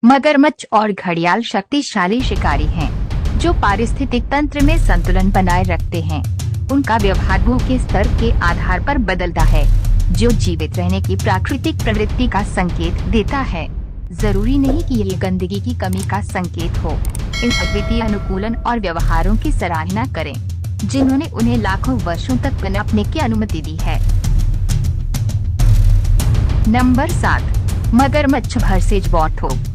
मगरमच्छ और घड़ियाल शक्तिशाली शिकारी हैं, जो पारिस्थितिक तंत्र में संतुलन बनाए रखते हैं। उनका व्यवहार भूख के स्तर के आधार पर बदलता है, जो जीवित रहने की प्राकृतिक प्रवृत्ति का संकेत देता है। जरूरी नहीं कि ये गंदगी की कमी का संकेत हो। इन अद्वितीय अनुकूलन और व्यवहारों की सराहना करें, जिन्होंने उन्हें लाखों वर्षों तक पनपने की अनुमति दी है। नंबर 7, मगरमच्छ वर्सेज वॉर्थोग।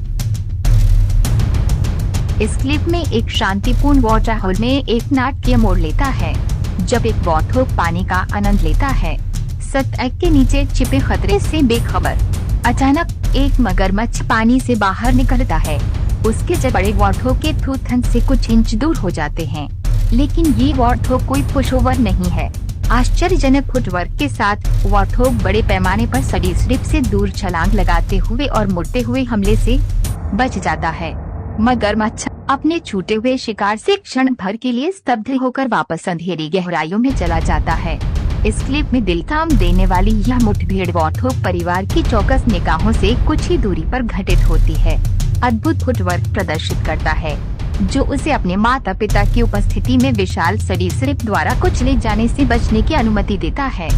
इस क्लिप में एक शांतिपूर्ण वाटर होल में एक नाटकीय मोड़ लेता है, जब एक वॉर्थोग पानी का आनंद लेता है, सतह के नीचे छिपे खतरे से बेखबर। अचानक एक मगरमच्छ पानी से बाहर निकलता है। उसके जब बड़े वॉर्थोग के थूथन से कुछ इंच दूर हो जाते हैं, लेकिन ये वॉर्थोग कोई पुशओवर नहीं है। आश्चर्यजनक फुटवर्क के साथ वॉर्थोग बड़े पैमाने पर सरीसृप से दूर छलांग लगाते हुए और मुड़ते हुए हमले से बच जाता है। मगरमच्छ अपने छूटे हुए शिकार से क्षण भर के लिए स्तब्ध होकर वापस अंधेरी गहराइयों में चला जाता है। इस क्लिप में दिल थाम देने वाली यह मुठभेड़ वॉर्थोग परिवार की चौकस निगाहों से कुछ ही दूरी पर घटित होती है। अद्भुत फुटवर्क प्रदर्शित करता है, जो उसे अपने माता पिता की उपस्थिति में विशाल सरीसृप द्वारा कुचले जाने से बचने की अनुमति देता है।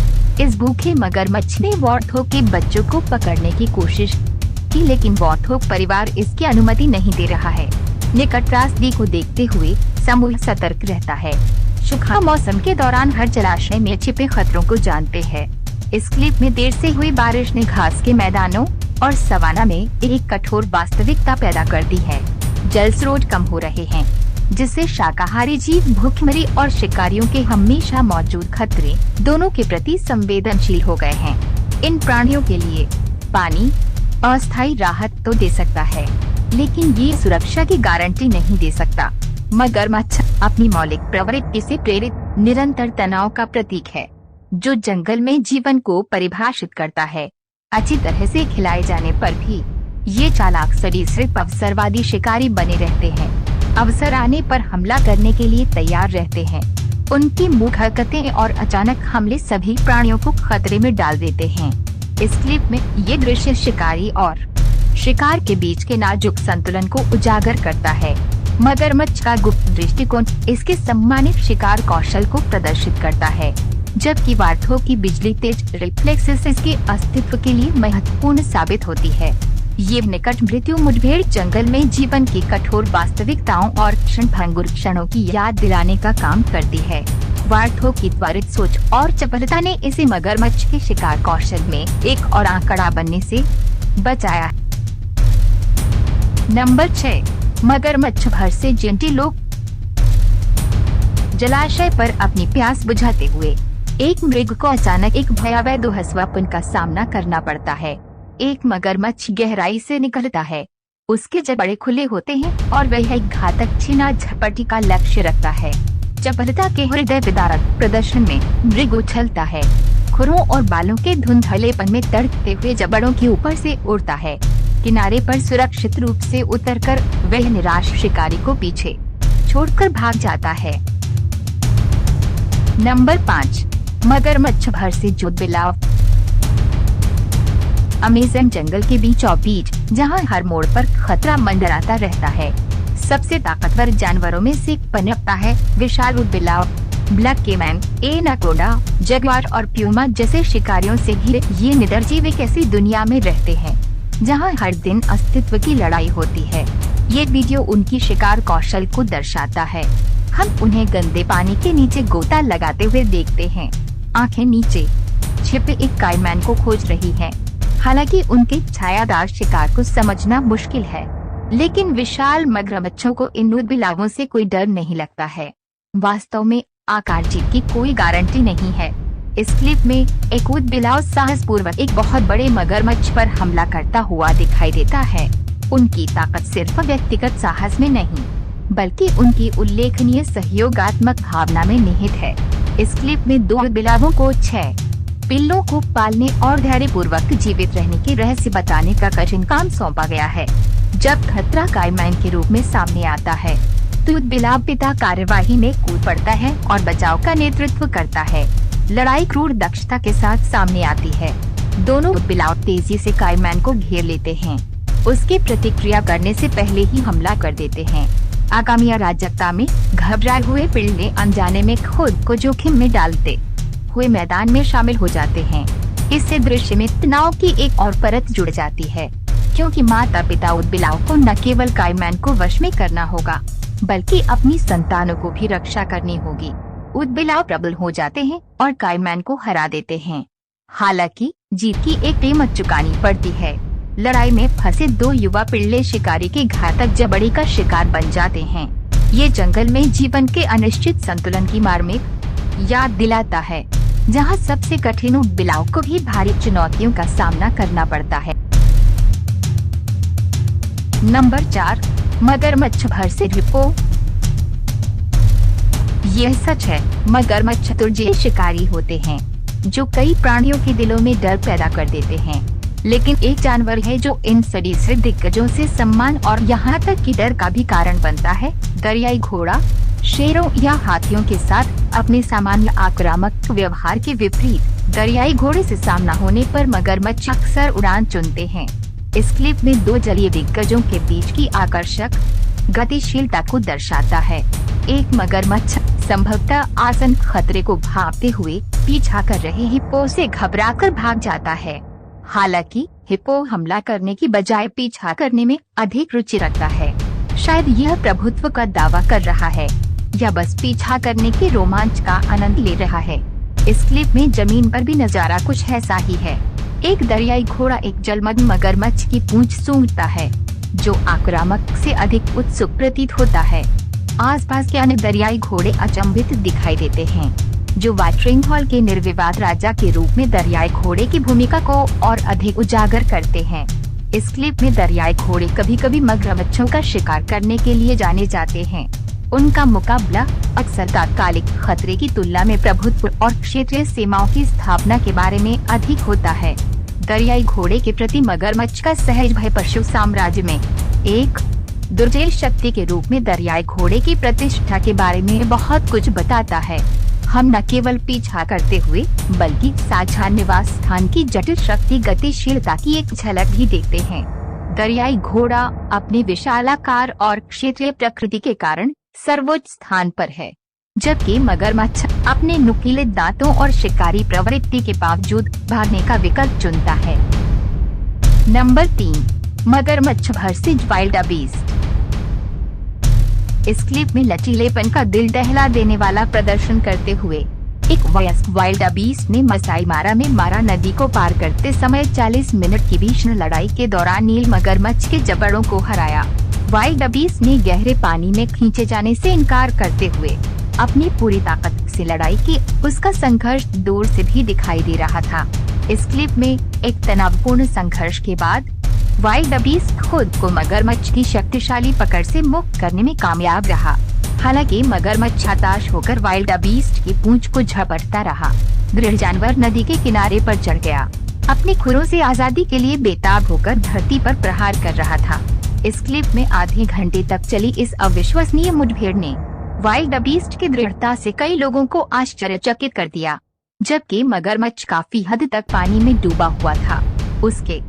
इस भूखे मगरमच्छ ने वॉर्थोग के बच्चों को पकड़ने की कोशिश की, लेकिन वॉर्थोग परिवार इसकी अनुमति नहीं दे रहा है। निकट त्रासदी को देखते हुए समूह सतर्क रहता है। सूखा मौसम के दौरान हर जलाशय में छिपे खतरों को जानते हैं। इस क्लिप में देर से हुई बारिश ने घास के मैदानों और सवाना में एक कठोर वास्तविकता पैदा कर दी है। जल स्रोत कम हो रहे हैं, जिससे शाकाहारी जीव भूखमरी और शिकारियों के हमेशा मौजूद खतरे दोनों के प्रति संवेदनशील हो गए हैं। इन प्राणियों के लिए पानी अस्थायी राहत तो दे सकता है, लेकिन ये सुरक्षा की गारंटी नहीं दे सकता। मगरमच्छ अपनी मौलिक प्रवृत्ति से प्रेरित निरंतर तनाव का प्रतीक है, जो जंगल में जीवन को परिभाषित करता है। अच्छी तरह से खिलाए जाने पर भी ये चालाक सरीसृप अवसरवादी शिकारी बने रहते हैं। अवसर आने पर हमला करने के लिए तैयार रहते हैं। उनकी मूक हरकतें और अचानक हमले सभी प्राणियों को खतरे में डाल देते हैं। इस क्लिप में ये दृश्य शिकारी और शिकार के बीच के नाजुक संतुलन को उजागर करता है। मगरमच्छ का गुप्त दृष्टिकोण इसके सम्मानित शिकार कौशल को प्रदर्शित करता है, जबकि वॉर्थोग की बिजली तेज रिफ्लेक्सेस इसके अस्तित्व के लिए महत्वपूर्ण साबित होती है। ये निकट मृत्यु मुठभेड़ जंगल में जीवन की कठोर वास्तविकताओं और क्षणभंगुर क्षणों की याद दिलाने का काम करती है। वॉर्थोग की त्वरित सोच और चपलता ने इसे मगरमच्छ के शिकार कौशल में एक और आंकड़ा बनने से बचाया। नंबर 6, मगरमच्छ वर्सेज एंटीलोप। जलाशय पर अपनी प्यास बुझाते हुए एक मृग को अचानक एक भयावह दुःस्वप्न का सामना करना पड़ता है। एक मगरमच्छ गहराई से निकलता है। उसके जब बड़े खुले होते हैं और वह एक घातक छीना झपटी का लक्ष्य रखता है। चपलता के हृदय विदारक प्रदर्शन में मृग उछलता है, खुरों और बालों के धुंधलेपन में तड़पते हुए जबड़ों के ऊपर से उड़ता है। किनारे पर सुरक्षित रूप से उतरकर वह निराश शिकारी को पीछे छोड़कर भाग जाता है। नंबर 5, मगरमच्छ वर्सेज बिलाव। अमेज़न जंगल के बीचों बीच, जहां हर मोड़ पर खतरा मंडराता रहता है, सबसे ताकतवर जानवरों में से पनपता है विशाल बिलाव। ब्लैक केमैन, एनाकोंडा, जगुआर और प्यूमा जैसे शिकारियों से घिरे ये निडर जीव एक ऐसी दुनिया में रहते हैं जहां हर दिन अस्तित्व की लड़ाई होती है। ये वीडियो उनकी शिकार कौशल को दर्शाता है। हम उन्हें गंदे पानी के नीचे गोता लगाते हुए देखते हैं, आंखें नीचे छिपे एक काइमैन को खोज रही हैं। हालांकि उनके छायादार शिकार को समझना मुश्किल है, लेकिन विशाल मगरमच्छों को इन बिलावों से कोई डर नहीं लगता है। वास्तव में आकार जीत की कोई गारंटी नहीं है। इस क्लिप में एक बिलाव साहसपूर्वक एक बहुत बड़े मगरमच्छ पर हमला करता हुआ दिखाई देता है। उनकी ताकत सिर्फ व्यक्तिगत साहस में नहीं, बल्कि उनकी उल्लेखनीय सहयोगात्मक भावना में निहित है। इस क्लिप में 2 बिलावों को 6 पिल्लों को पालने और धैर्यपूर्वक जीवित रहने के रहस्य बताने का कठिन काम सौंपा गया है। जब खतरा काइमैन के रूप में सामने आता है, तो बिलाव पिता कार्यवाही में कूद पड़ता है और बचाव का नेतृत्व करता है। लड़ाई क्रूर दक्षता के साथ सामने आती है। दोनों बिलाव तेजी से काइमैन को घेर लेते हैं। उसके प्रतिक्रिया करने से पहले ही हमला कर देते हैं। आगामी अराजकता में घबराए हुए पिल्ले अनजाने में खुद को जोखिम में डालते हुए मैदान में शामिल हो जाते हैं। इससे दृश्य में तनाव की एक और परत जुड़ जाती है, क्योंकि माता पिता ऊदबिलाव को न केवल काइमैन को वश में करना होगा, बल्कि अपनी संतानों को भी रक्षा करनी होगी। ऊदबिलाव प्रबल हो जाते हैं और काइमैन को हरा देते हैं। हालांकि जीत की एक कीमत चुकानी पड़ती है। लड़ाई में फंसे 2 युवा पिल्ले शिकारी के घातक जबड़े का शिकार बन जाते हैं। ये जंगल में जीवन के अनिश्चित संतुलन की मार्मिक याद दिलाता है, जहाँ सबसे कठिन ऊदबिलाव को भी भारी चुनौतियों का सामना करना पड़ता है। नंबर 4, मगरमच्छ भर्सेस हिप्पो। यह सच है, मगरमच्छ तुर्जे शिकारी होते हैं जो कई प्राणियों के दिलों में डर पैदा कर देते हैं, लेकिन एक जानवर है जो इन सरीसृप दिग्गजों से सम्मान और यहाँ तक कि डर का भी कारण बनता है। दरियाई घोड़ा शेरों या हाथियों के साथ अपने सामान्य आक्रामक व्यवहार के विपरीत दरियाई घोड़े से सामना होने पर मगरमच्छ अक्सर उड़ान चुनते हैं। इस क्लिप में 2 जलीय दिग्गजों के बीच की आकर्षक गतिशीलता को दर्शाता है। एक मगरमच्छ संभवतः आसन खतरे को भांपते हुए पीछा कर रहे हिप्पो से घबराकर भाग जाता है। हालांकि हिप्पो हमला करने की बजाय पीछा करने में अधिक रुचि रखता है। शायद यह प्रभुत्व का दावा कर रहा है या बस पीछा करने के रोमांच का आनंद ले रहा है। इस क्लिप में जमीन पर भी नजारा कुछ ऐसा ही है। एक दरियाई घोड़ा एक जलमग्न मगरमच्छ की पूंछ सूंघता है, जो आक्रामक से अधिक उत्सुक प्रतीत होता है। आसपास के अन्य दरियाई घोड़े अचंभित दिखाई देते हैं, जो वाटरिंग हॉल के निर्विवाद राजा के रूप में दरियाई घोड़े की भूमिका को और अधिक उजागर करते हैं। इस क्लिप में दरियाई घोड़े कभी कभी मगरमच्छों का शिकार करने के लिए जाने जाते हैं। उनका मुकाबला अक्सर तात्कालिक खतरे की तुलना में प्रभुत्व और क्षेत्रीय सीमाओं की स्थापना के बारे में अधिक होता है। दरियाई घोड़े के प्रति मगरमच्छ का सहज भय पशु साम्राज्य में एक दुर्जय शक्ति के रूप में दरियाई घोड़े की प्रतिष्ठा के बारे में बहुत कुछ बताता है। हम न केवल पीछा करते हुए बल्कि साझा निवास स्थान की जटिल शक्ति गतिशीलता की एक झलक भी देखते हैं। दरियाई घोड़ा अपने विशालाकार और क्षेत्रीय प्रकृति के कारण सर्वोच्च स्थान पर है, जबकि मगरमच्छ अपने नुकीले दांतों और शिकारी प्रवृत्ति के बावजूद भागने का विकल्प चुनता है। नंबर 3, मगरमच्छ वर्सेस वाइल्ड बीस्ट। इस क्लिप में लचीलेपन का दिल दहला देने वाला प्रदर्शन करते हुए एक वयस्क वाइल्ड बीस्ट ने मसाई मारा में मारा नदी को पार करते समय 40 मिनट की भीषण लड़ाई के दौरान नील मगरमच्छ के जबड़ों को हराया। वाइल्ड बीस्ट ने गहरे पानी में खींचे जाने से इनकार करते हुए अपनी पूरी ताकत से लड़ाई की। उसका संघर्ष दूर से भी दिखाई दे रहा था। इस क्लिप में एक तनावपूर्ण संघर्ष के बाद वाइल्ड बीस्ट खुद को मगरमच्छ की शक्तिशाली पकड़ से मुक्त करने में कामयाब रहा। हालांकि मगरमच्छ हताश होकर वाइल्ड बीस्ट की पूंछ को झपटता रहा। दृढ़ जानवर नदी के किनारे पर चढ़ गया, अपने खुरों से आजादी के लिए बेताब होकर धरती पर प्रहार कर रहा था। इस क्लिप में आधे घंटे तक चली इस अविश्वसनीय मुठभेड़ ने वाइल्ड बीस्ट की दृढ़ता से कई लोगों को आश्चर्यचकित कर दिया। जबकि मगरमच्छ काफी हद तक पानी में डूबा हुआ था। उसके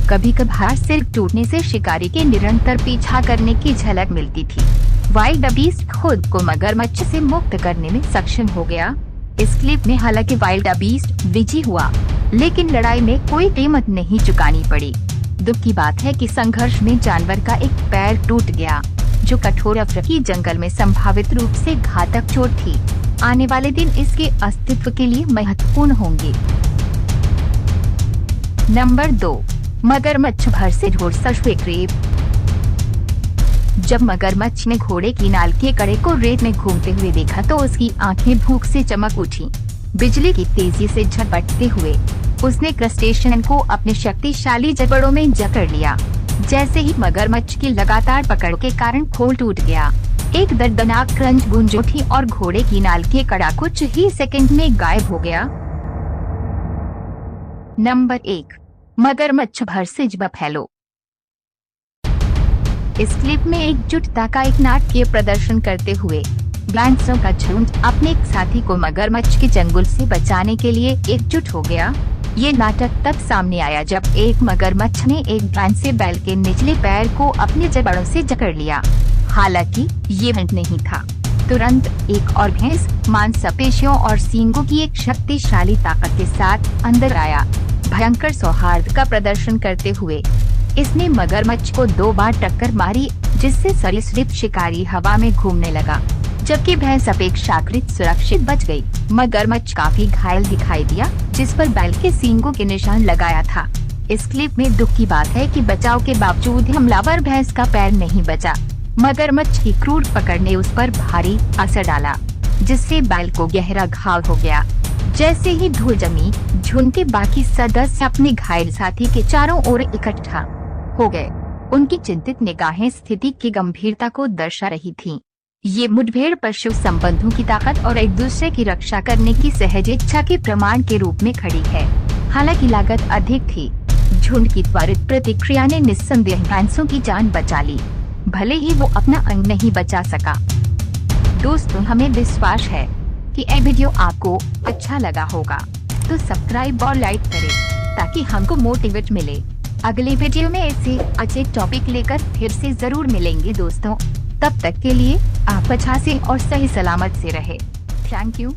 कभी कभार सिर टूटने से शिकारी के निरंतर पीछा करने की झलक मिलती थी। वाइल्ड बीस्ट खुद को मगरमच्छ से मुक्त करने में सक्षम हो गया। इस क्लिप में हालांकि वाइल्ड बीस्ट विजयी हुआ, लेकिन लड़ाई में कोई कीमत नहीं चुकानी पड़ी। दुख की बात है कि संघर्ष में जानवर का एक पैर टूट गया, जो कठोर अफ्रीकी जंगल में संभावित रूप से घातक चोट थी। आने वाले दिन इसके अस्तित्व के लिए महत्वपूर्ण होंगे। नंबर 2, मगरमच्छ वर्सेस हॉर्स क्रेब। जब मगरमच्छ ने घोड़े की नाल के कड़े को रेत में घूमते हुए देखा तो उसकी आंखें भूख से चमक उठी। बिजली की तेजी से झपटते हुए उसने क्रस्टेशियन को अपने शक्तिशाली जबड़ों में जकड़ लिया। जैसे ही मगरमच्छ की लगातार पकड़ के कारण खोल टूट गया, एक दर्दनाक क्रंच गूंज उठी और घोड़े की नाल के कड़ा कुछ ही सेकंड में गायब हो गया। नंबर 1, मगरमच्छ वर्सेस बफेलो। इस क्लिप में एकजुटता का एक नाटकीय प्रदर्शन करते हुए ब्लांसों का झुंड अपने एक साथी को मगरमच्छ के चंगुल से बचाने के लिए एकजुट हो गया। ये नाटक तब सामने आया जब एक मगरमच्छ ने एक भैंस से बैल के निचले पैर को अपने जबड़ों से जकड़ लिया। हालांकि ये हिंट नहीं था। तुरंत एक और भैंस मांसपेशियों और सींगों की एक शक्तिशाली ताकत के साथ अंदर आया। भयंकर सौहार्द का प्रदर्शन करते हुए इसने मगरमच्छ को 2 बार टक्कर मारी, जिससे सरीसृप शिकारी हवा में घूमने लगा, जबकि भैंस अपेक्षाकृत सुरक्षित बच गई। मगरमच्छ काफी घायल दिखाई दिया, जिस पर बैल के सींगों के निशान लगाया था। इस क्लिप में दुख की बात है कि बचाव के बावजूद हमलावर भैंस का पैर नहीं बचा। मगरमच्छ की क्रूर पकड़ ने उस पर भारी असर डाला, जिससे बैल को गहरा घाव हो गया। जैसे ही धूल जमी, झुंड के बाकी सदस्य अपने घायल साथी के चारों ओर इकट्ठा हो गए। उनकी चिंतित निगाहें स्थिति की गंभीरता को दर्शा रही थीं। ये मुठभेड़ पशु संबंधों की ताकत और एक दूसरे की रक्षा करने की सहज इच्छा के प्रमाण के रूप में खड़ी है। हालांकि लागत अधिक थी। झुंड की त्वरित प्रतिक्रिया ने निस्संदेह भैंसों की जान बचा ली, भले ही वो अपना अंग नहीं बचा सका। दोस्तों, हमें विश्वास है कि यह वीडियो आपको अच्छा लगा होगा, तो सब्सक्राइब और लाइक करें ताकि हमको मोटिवेट मिले। अगले वीडियो में ऐसे अच्छे टॉपिक लेकर फिर से जरूर मिलेंगे दोस्तों। तब तक के लिए आप अच्छा से और सही सलामत से रहे। Thank you.